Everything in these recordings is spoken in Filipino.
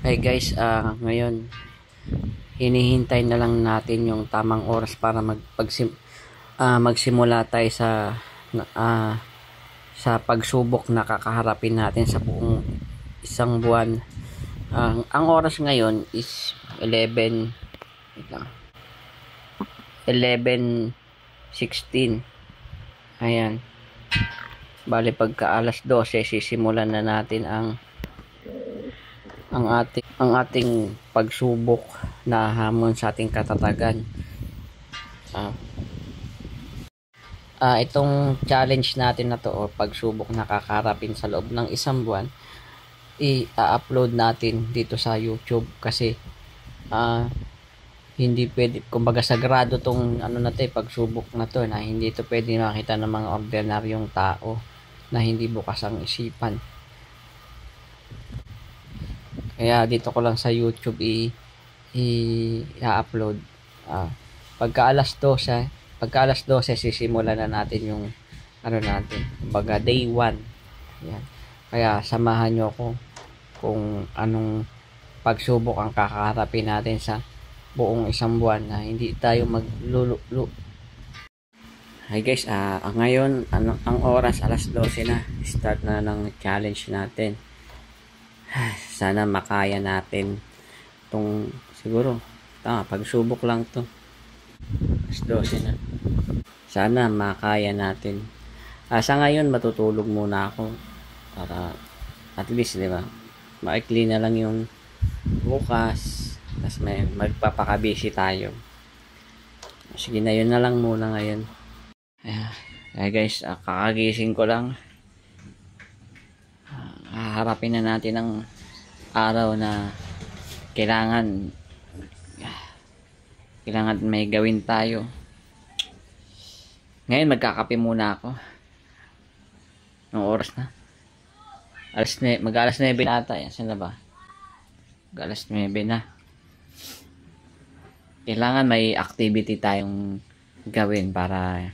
Hi guys, ngayon hinihintay na lang natin yung tamang oras para magsimula tayo sa pagsubok na kakaharapin natin sa buong isang buwan. Ang oras ngayon is 11:16. Ayan. Bali pagka alas 12 sisimulan na natin ang ating pagsubok na hamon sa ating katatagan. Itong challenge natin na to o pagsubok na kakaharapin sa loob ng isang buwan, i-upload natin dito sa YouTube kasi hindi pwede, kumbaga sagrado tong pagsubok na to, na hindi ito pwede makita ng mga ordinaryong tao na hindi bukas ang isipan. Kaya dito ko lang sa YouTube i-upload. Pagka alas 12 sisimulan na natin yung kumbaga day 1. Yan. Kaya samahan nyo ako kung anong pagsubok ang kakaharapin natin sa buong isang buwan na hindi tayo maglululo. Hi guys, ngayon ang oras alas 12 na. Start na ng challenge natin. Sana makaya natin itong, siguro pagsubok lang to, alas 12 na. Sana makaya natin. Sa ngayon matutulog muna ako para at least, di ba, maikli na lang yung bukas, tapos may magpapakabisi tayo. Sige na, yun na lang muna ngayon. Ay guys, kakagising ko lang. Haharapin na natin ang araw na kailangan may gawin tayo. Ngayon magkakape muna ako. Anong oras na? Mag-alas 9 na ata. Saan na ba? Mag-alas 9 na. Kailangan may activity tayong gawin para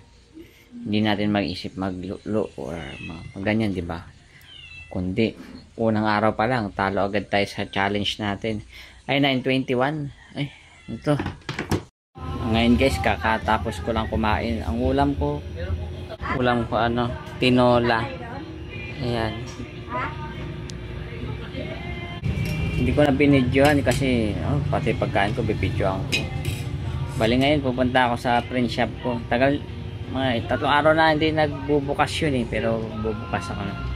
hindi natin mag-isip maglulo or ganyan, di ba? Kundi unang araw pa lang talo agad tayo sa challenge natin. Ay, 9:21. Ay, ito. Ngayon guys, kakatapos ko lang kumain. Ang ulam ko tinola. Ayan. Hindi ko na binidyohan kasi pati pagkain ko bibidyohan ko. Bali ngayon pupunta ako sa print shop ko. Tagal, mga 3 araw na hindi nagbubukas yun pero bubukas ako na.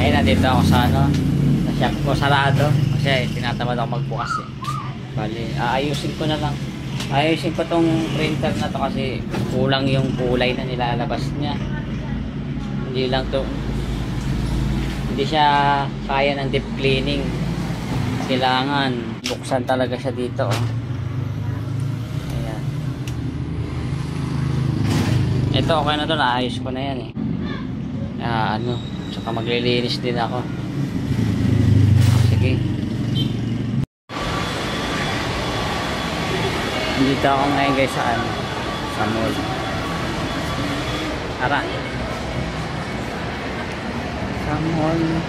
Ngayon nandito ako sa shop ko, sarado kasi tinatamad ako magbukas Bali, ayusin ko na lang. Ayusin ko tong printer na to kasi kulang yung kulay na nilalabas niya. Hindi siya kaya ng deep cleaning. Kailangan buksan talaga siya dito. Ayan. Ito okay na to, naayos ko na yan Tsaka maglilinis din ako. Sige. Dito ako ngayon guys sa mall. Tara. Sa mall.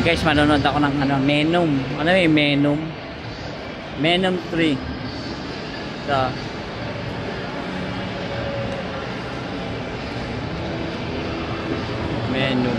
Guys, manonood ako ng Venom. Venom? Venom 3. Ito. Venom.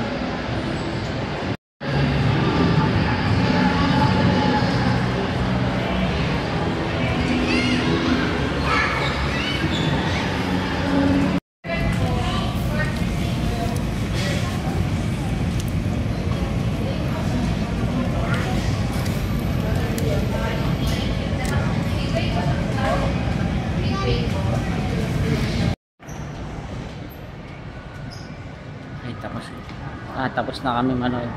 Ay, tapos na kami manood.